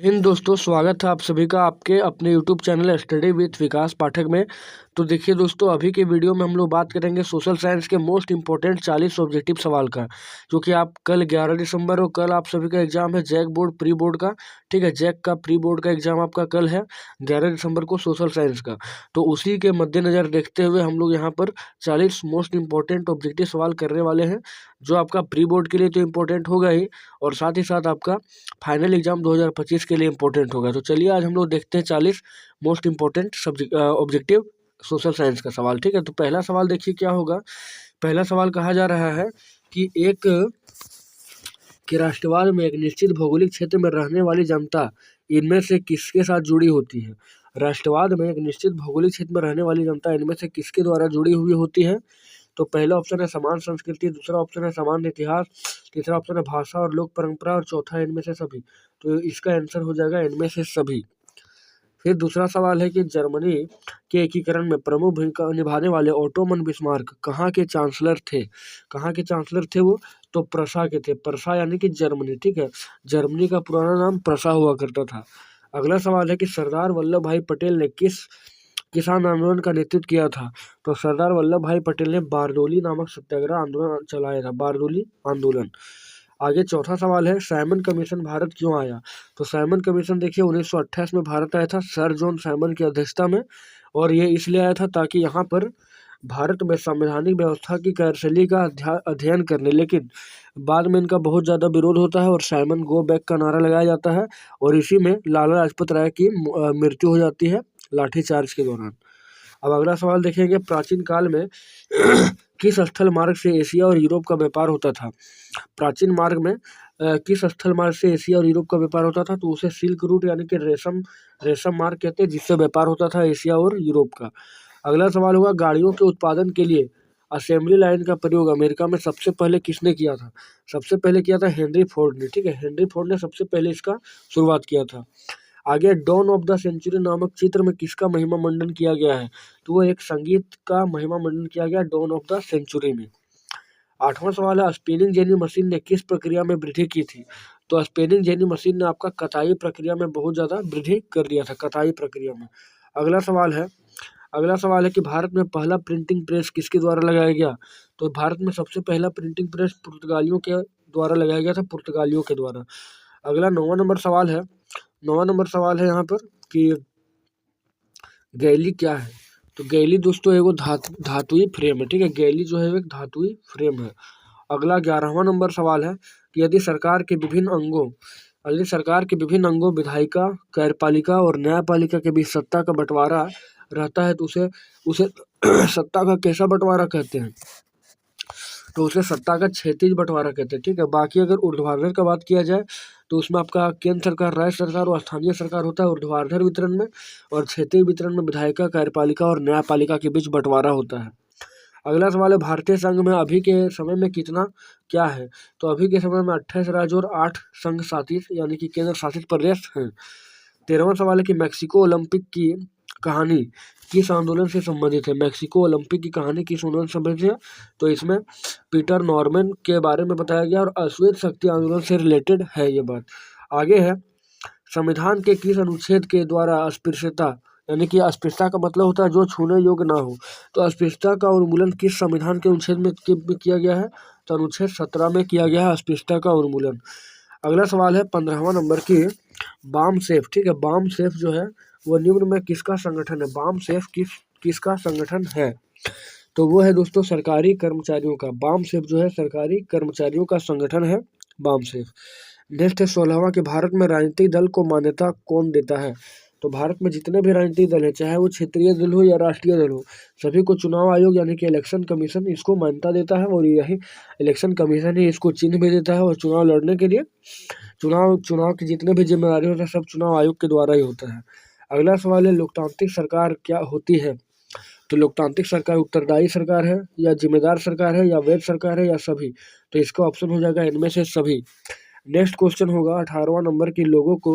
हिंद दोस्तों, स्वागत है आप सभी का आपके अपने यूट्यूब चैनल स्टडी विथ विकास पाठक में। तो देखिए दोस्तों, अभी के वीडियो में हम लोग बात करेंगे सोशल साइंस के मोस्ट इंपॉर्टेंट 40 ऑब्जेक्टिव सवाल का, जो कि आप कल 11 दिसंबर और कल आप सभी का एग्जाम है जैक बोर्ड प्री बोर्ड का। ठीक है, जैक का प्री बोर्ड का एग्जाम आपका कल है 11 दिसंबर को सोशल साइंस का। तो उसी के मद्देनज़र देखते हुए हम लोग यहाँ पर 40 मोस्ट इंपॉर्टेंट ऑब्जेक्टिव सवाल करने वाले हैं, जो आपका प्री बोर्ड के लिए तो इम्पोर्टेंट होगा ही, और साथ ही साथ आपका फाइनल एग्जाम 2025 के लिए इम्पोर्टेंट होगा। तो चलिए आज हम लोग देखते हैं 40 most important subject objective social science का सवाल। ठीक है, तो पहला सवाल देखिए क्या होगा। पहला सवाल कहा जा रहा है कि राष्ट्रवाद में एक निश्चित भौगोलिक क्षेत्र में रहने वाली जनता इनमें से किसके साथ जुड़ी होती है। राष्ट्रवाद में एक निश्चित भौगोलिक क्षेत्र में रहने वाली जनता इनमें से किसके द्वारा जुड़ी हुई होती है। तो पहला ऑप्शन है समान संस्कृति, दूसरा ऑप्शन है समान इतिहास, तीसरा ऑप्शन है भाषा और लोक परंपरा, और चौथा है इनमें से सभी। तो इसका आंसर हो जाएगा इनमें से सभी। फिर दूसरा सवाल है कि जर्मनी के एकीकरण में प्रमुख भूमिका निभाने वाले ओटोमन बिस्मार्क कहाँ के चांसलर थे। कहाँ के चांसलर थे वो? तो प्रसा के थे। प्रसा यानी कि जर्मनी। ठीक है, जर्मनी का पुराना नाम प्रसा हुआ करता था। अगला सवाल है कि सरदार वल्लभ भाई पटेल ने किस किसान आंदोलन का नेतृत्व किया था। तो सरदार वल्लभ भाई पटेल ने बारडोली नामक सत्याग्रह आंदोलन चलाया था, बारडोली आंदोलन। आगे चौथा सवाल है साइमन कमीशन भारत क्यों आया। तो साइमन कमीशन देखिए 1928 में भारत आया था सर जॉन साइमन की अध्यक्षता में, और ये इसलिए आया था ताकि यहाँ पर भारत में संवैधानिक व्यवस्था की कार्यशैली का अध्ययन करने, लेकिन बाद में इनका बहुत ज़्यादा विरोध होता है और साइमन गो बैक का नारा लगाया जाता है, और इसी में लाला लाजपत राय की मृत्यु हो जाती है लाठीचार्ज के दौरान। अब अगला सवाल देखेंगे, प्राचीन काल में किस स्थल मार्ग से एशिया और यूरोप का व्यापार होता था। प्राचीन मार्ग में किस स्थल मार्ग से एशिया और यूरोप का व्यापार होता था। तो उसे सिल्क रूट यानी कि रेशम मार्ग कहते हैं, जिससे व्यापार होता था एशिया और यूरोप का। अगला सवाल होगा, गाड़ियों के उत्पादन के लिए असेंबली लाइन का प्रयोग अमेरिका में सबसे पहले किसने किया था। सबसे पहले किया था हेनरी फोर्ड ने। ठीक है, हेनरी फोर्ड ने सबसे पहले इसका शुरुआत किया था। आगे डॉन ऑफ द सेंचुरी नामक चित्र में किसका महिमा मंडन किया गया है। तो वो एक संगीत का महिमा मंडन किया गया डॉन ऑफ द सेंचुरी में। आठवां सवाल है स्पिनिंग जेनी मशीन ने किस प्रक्रिया में वृद्धि की थी। तो स्पिनिंग जेनी मशीन ने आपका कताई प्रक्रिया में बहुत ज़्यादा वृद्धि कर दिया था, कताई प्रक्रिया में। अगला सवाल है कि भारत में पहला प्रिंटिंग प्रेस किसके द्वारा लगाया गया। तो भारत में सबसे पहला प्रिंटिंग प्रेस पुर्तगालियों के द्वारा लगाया गया था, पुर्तगालियों के द्वारा। अगला 9वां नंबर सवाल है यहाँ पर कि गैली क्या है। तो गैली दोस्तों एगो धातुई फ्रेम है। ठीक है, गैली जो है एक धातुई फ्रेम है। अगला 11वां नंबर सवाल है कि यदि सरकार के विभिन्न अंगों विधायिका, कार्यपालिका और न्यायपालिका के बीच सत्ता का बंटवारा रहता है तो उसे सत्ता का कैसा बंटवारा कहते हैं। तो उसे सत्ता का क्षैतिज बंटवारा कहते हैं। ठीक है, बाकी अगर ऊर्ध्वाधर का बात किया जाए तो उसमें आपका केंद्र सरकार, राज्य सरकार और स्थानीय सरकार होता है ऊर्ध्वाधर वितरण में, और क्षेत्रीय वितरण में विधायिका, कार्यपालिका और न्यायपालिका के बीच बंटवारा होता है। अगला सवाल है भारतीय संघ में अभी के समय में कितना क्या है। तो अभी के समय में 28 राज्य और 8 संघ शासित यानी कि केंद्र शासित प्रदेश हैं। 13वां सवाल है कि मैक्सिको ओलंपिक की कहानी किस आंदोलन से संबंधित है। मैक्सिको ओलंपिक की कहानी किस आंदोलन से संबंधित है। तो इसमें पीटर नॉर्मन के बारे में बताया गया और अश्वेत शक्ति आंदोलन से रिलेटेड है ये बात। आगे है संविधान के किस अनुच्छेद के द्वारा अस्पृश्यता, यानी कि अस्पृश्यता का मतलब होता है जो छूने योग्य ना हो। तो अस्पृश्यता का उन्मूलन किस संविधान के अनुच्छेद में किया गया है। तो अनुच्छेद 17 में किया गया है अस्पृश्यता का उन्मूलन। अगला सवाल है 15वां नंबर की बाम सेफ। ठीक है, बाम सेफ जो है वो निम्न में किसका संगठन है। बाम सेफ किसका संगठन है। तो वो है दोस्तों सरकारी कर्मचारियों का। बाम सेफ जो है सरकारी कर्मचारियों का संगठन है, बाम सेफ। नेक्स्ट है 16वां कि भारत में राजनीतिक दल को मान्यता कौन देता है। तो भारत में जितने भी राजनीतिक दल हैं, चाहे वो क्षेत्रीय दल हो या राष्ट्रीय दल हो, सभी को चुनाव आयोग यानी कि इलेक्शन कमीशन इसको मान्यता देता है, और यही इलेक्शन कमीशन ही इसको चिन्ह भी देता है, और चुनाव लड़ने के लिए चुनाव की जितने भी जिम्मेदारी होता है सब चुनाव आयोग के द्वारा ही होता है। अगला सवाल है लोकतांत्रिक सरकार क्या होती है। तो लोकतांत्रिक सरकार उत्तरदायी सरकार है, या जिम्मेदार सरकार है, या वैध सरकार है, या सभी। तो इसका ऑप्शन हो जाएगा इनमें से सभी। नेक्स्ट क्वेश्चन होगा 18वां नंबर की लोगों को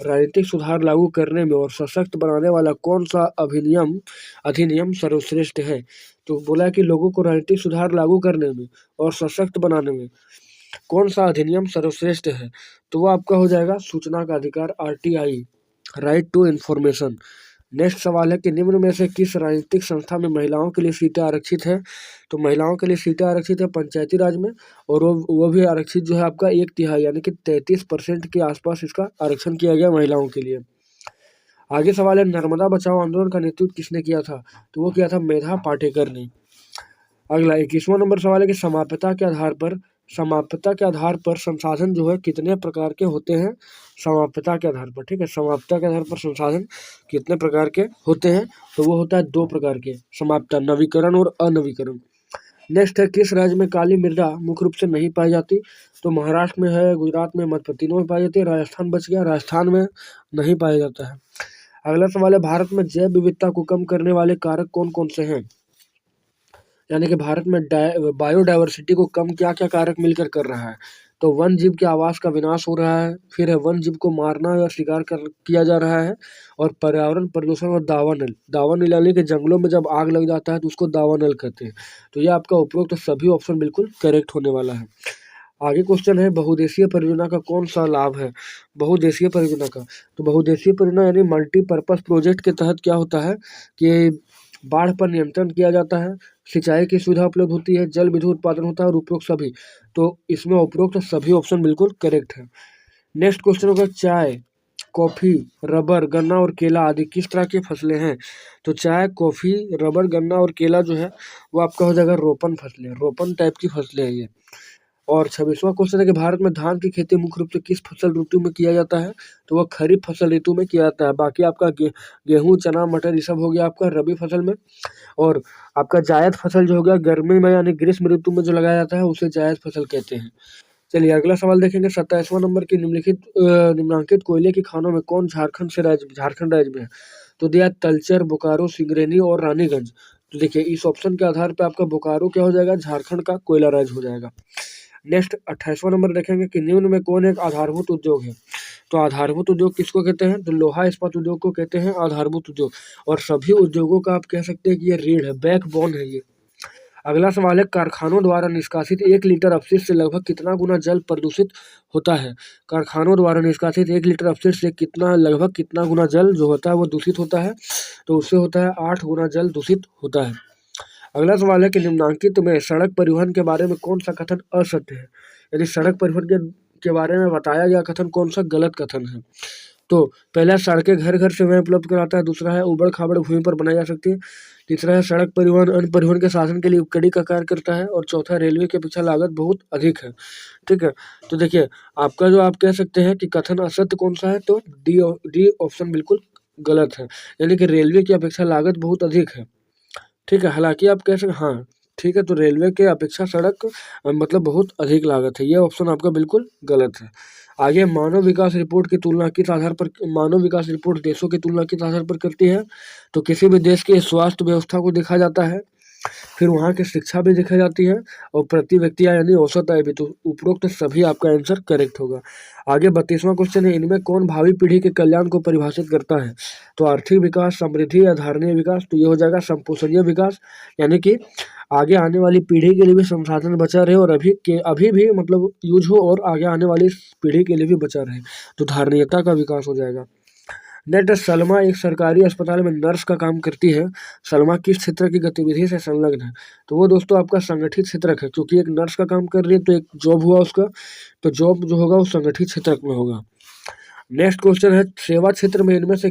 राजनीतिक सुधार लागू करने में और सशक्त बनाने वाला कौन सा अधिनियम सर्वश्रेष्ठ है। तो बोला कि लोगों को राजनीतिक सुधार लागू करने में और सशक्त बनाने में कौन सा अधिनियम सर्वश्रेष्ठ है? तो वो आपका हो जाएगा सूचना का अधिकार, RTI, right to information. Next सवाल है कि निम्न में से किस राजनीतिक संस्था में महिलाओं के लिए सीटें आरक्षित है? तो महिलाओं के लिए सीटें आरक्षित है पंचायती राज में, और वो भी आरक्षित जो है आपका 1/3 यानी कि 33% के आसपास इसका आरक्षण किया गया महिलाओं के लिए। आगे सवाल है नर्मदा बचाओ आंदोलन का नेतृत्व किसने किया था? तो वो किया था मेधा पाटेकर ने। अगला 21वां नंबर सवाल है कि समाप्यता के आधार पर संसाधन जो है कितने प्रकार के होते हैं? समाप्यता के आधार पर, ठीक है, समाप्यता के आधार पर संसाधन कितने प्रकार के होते हैं? तो वो होता है 2 प्रकार के समाप्यता, नवीकरण और अनवीकरण। नेक्स्ट है किस राज्य में काली मृदा मुख्य रूप से नहीं पाई जाती? तो महाराष्ट्र में है, गुजरात में, मध्य प्रदेश में पाई जाती है, राजस्थान बच गया, राजस्थान में नहीं पाया जाता है। अगला सवाल है भारत में जैव विविधता को कम करने वाले कारक कौन कौन से हैं? यानी कि भारत में बायोडायवर्सिटी को कम क्या क्या कारक मिलकर कर रहा है? तो वन जीव के आवास का विनाश हो रहा है, फिर है वन जीव को मारना या शिकार किया जा रहा है, और पर्यावरण प्रदूषण और दावानल यानी कि जंगलों में जब आग लग जाता है तो उसको दावानल कहते हैं। तो ये आपका उपरोक्त सभी ऑप्शन बिल्कुल करेक्ट होने वाला है। आगे क्वेश्चन है बहुउद्देशीय परियोजना का कौन सा लाभ है? बहुउद्देशीय परियोजना का, तो बहुउद्देशीय परियोजना यानी मल्टीपर्पज प्रोजेक्ट के तहत क्या होता है कि बाढ़ पर नियंत्रण किया जाता है, सिंचाई की सुविधा उपलब्ध होती है, जल विद्युत उत्पादन होता है और उपरोक्त सभी। तो इसमें उपरोक्त सभी ऑप्शन बिल्कुल करेक्ट है। नेक्स्ट क्वेश्चन होगा चाय, कॉफी, रबर, गन्ना और केला आदि किस तरह की फसलें हैं? तो चाय, कॉफी, रबर, गन्ना और केला जो है वो आपका हो जाएगा रोपण फसलें, रोपण टाइप की फसलें हैं ये। और 26वां क्वेश्चन है कि भारत में धान की खेती मुख्य रूप से किस फसल ऋतु में किया जाता है? तो वह खरीफ फसल ऋतु में किया जाता है। बाकी आपका गेहूं, चना, मटर ये सब हो गया आपका रबी फसल में, और आपका जायद फसल जो हो गया गर्मी में यानी ग्रीष्म ऋतु में जो लगाया जाता है उसे जायद फसल कहते हैं। चलिए अगला सवाल देखेंगे 27वां नंबर की निम्नलिखित कोयले की खानों में कौन झारखंड राज्य में है? तो दिया तलचर, बोकारो, सिंगरेनी और रानीगंज। तो देखिए इस ऑप्शन के आधार पर आपका बोकारो क्या हो जाएगा? झारखंड का कोयला राज्य हो जाएगा। नेक्स्ट 28वां नंबर देखेंगे कि निम्न में कौन एक आधारभूत उद्योग है? तो आधारभूत उद्योग किसको कहते हैं? तो लोहा इस्पात उद्योग को कहते हैं आधारभूत उद्योग, और सभी उद्योगों का आप कह सकते हैं कि ये रीढ़ है, बैकबोन है ये। अगला सवाल है कारखानों द्वारा निष्कासित 1 लीटर अपशिष्ट से लगभग कितना गुना जल प्रदूषित होता है? कारखानों द्वारा निष्कासित 1 लीटर अपशिष्ट से लगभग कितना गुना जल जो होता है वो दूषित होता है? तो उससे होता है 8 गुना जल दूषित होता है। अगला सवाल है कि निम्नांकित में सड़क परिवहन के बारे में कौन सा कथन असत्य है? यानी सड़क परिवहन के बारे में बताया गया कथन कौन सा गलत कथन है? तो पहला सड़कें घर घर सेवाएं उपलब्ध कराता है, दूसरा है उबड़ खाबड़ भूमि पर बनाई जा सकती है, तीसरा है सड़क परिवहन अन्य परिवहन के साधन के लिए उपकड़ी का कार्य करता है, और चौथा रेलवे के पीछे लागत बहुत अधिक है। ठीक है, तो देखिए आपका जो आप कह सकते हैं कि कथन असत्य कौन सा है, तो डी ऑप्शन बिल्कुल गलत है, यानी कि रेलवे की अपेक्षा लागत बहुत अधिक है। ठीक है, हालांकि आप कह सकते हाँ ठीक है, तो रेलवे के अपेक्षा सड़क मतलब बहुत अधिक लागत है, ये ऑप्शन आपका बिल्कुल गलत है। आगे मानव विकास रिपोर्ट की तुलना किस आधार पर मानव विकास रिपोर्ट देशों की तुलना किस आधार पर करती है? तो किसी भी देश की स्वास्थ्य व्यवस्था को देखा जाता है, फिर वहाँ की शिक्षा भी देखी जाती है, और प्रति व्यक्ति आय यानी औसत आय भी। तो उपरोक्त सभी आपका आंसर करेक्ट होगा। आगे 32वां क्वेश्चन है इनमें कौन भावी पीढ़ी के कल्याण को परिभाषित करता है? तो आर्थिक विकास, समृद्धि या धारणीय विकास। तो ये हो जाएगा संपोषणीय विकास, यानी कि आगे आने वाली पीढ़ी के लिए भी संसाधन बचा रहे और अभी भी मतलब यूज हो, और आगे आने वाली पीढ़ी के लिए भी बचा रहे, तो धारणीयता का विकास हो जाएगा। नेक्स्ट सलमा एक सरकारी अस्पताल में नर्स का काम करती है, सलमा किस क्षेत्र की गतिविधि से संलग्न है? तो वो दोस्तों आपका संगठित क्षेत्र है, क्योंकि एक नर्स का काम कर रही है तो एक जॉब हुआ उसका, तो जॉब जो होगा वो संगठित क्षेत्र में होगा। नेक्स्ट क्वेश्चन है सेवा क्षेत्र में इनमें से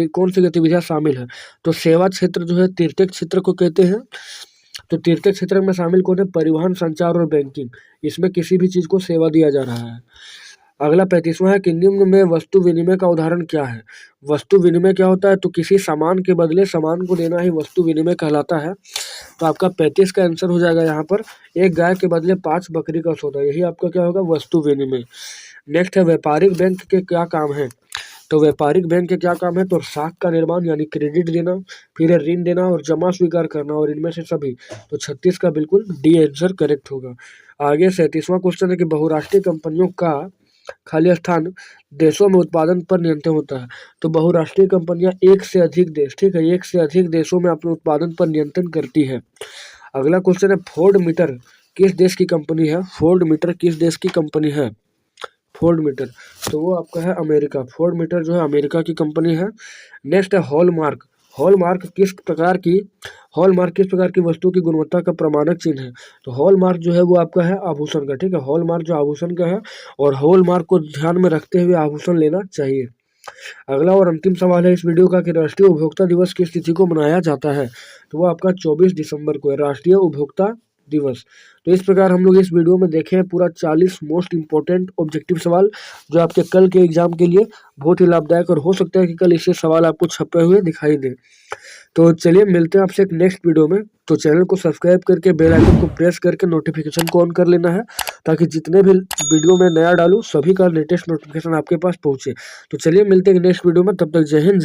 कौन सी गतिविधियां शामिल है? तो सेवा क्षेत्र जो है तृतीयक क्षेत्र को कहते हैं। तो तृतीयक क्षेत्र में शामिल कौन है? परिवहन, संचार और बैंकिंग, इसमें किसी भी चीज को सेवा दिया जा रहा है। अगला 35वां है कि निम्न में वस्तु विनिमय का उदाहरण क्या है? वस्तु विनिमय क्या होता है? तो किसी सामान के बदले सामान को देना ही वस्तु विनिमय कहलाता है। तो आपका 35 का आंसर हो जाएगा यहाँ पर, एक गाय के बदले 5 बकरी का सौदा, यही आपका क्या होगा? वस्तु विनिमय। नेक्स्ट है व्यापारिक बैंक के क्या काम है? तो व्यापारिक बैंक के क्या काम है? तो साख का निर्माण यानी क्रेडिट देना, फिर है ऋण देना और जमा स्वीकार करना, और इनमें से सभी। तो 36 का बिल्कुल डी आंसर करेक्ट होगा। आगे 37वां क्वेश्चन है कि बहुराष्ट्रीय कंपनियों का खाली स्थान देशों में उत्पादन पर नियंत्रण होता है। तो बहुराष्ट्रीय कंपनियां एक से अधिक देश, ठीक है, एक से अधिक देशों में अपने उत्पादन पर नियंत्रण करती है। अगला क्वेश्चन है फोर्ड मीटर किस देश की कंपनी है? फोर्ड मीटर किस देश की कंपनी है? फोर्ड मीटर, तो वो आपका है अमेरिका। फोर्ड मीटर जो है अमेरिका की कंपनी है। नेक्स्ट है हॉलमार्क। हॉलमार्क किस प्रकार की वस्तु की गुणवत्ता का प्रमाणक चिन्ह है? तो हॉलमार्क जो है वो आपका है आभूषण का, ठीक है। हॉलमार्क जो आभूषण का है, और हॉलमार्क को ध्यान में रखते हुए आभूषण लेना चाहिए। अगला और अंतिम सवाल है इस वीडियो का कि राष्ट्रीय उपभोक्ता दिवस किस तिथि को मनाया जाता है? तो वो आपका 24 दिसंबर को है, राष्ट्रीय उपभोक्ता दिवस। तो इस प्रकार हम लोग इस वीडियो में देखे हैं पूरा 40 मोस्ट इंपॉर्टेंट ऑब्जेक्टिव सवाल, जो आपके कल के एग्जाम के लिए बहुत ही लाभदायक, और हो सकता है कि कल इससे सवाल आपको छपे हुए दिखाई दे। तो चलिए मिलते हैं आपसे एक नेक्स्ट वीडियो में। तो चैनल को सब्सक्राइब करके बेल आइकन को प्रेस करके नोटिफिकेशन को ऑन कर लेना है, ताकि जितने भी वीडियो में नया डालूं सभी का लेटेस्ट नोटिफिकेशन आपके पास पहुंचे। तो चलिए मिलते हैं नेक्स्ट वीडियो में, तब तक जय हिंद।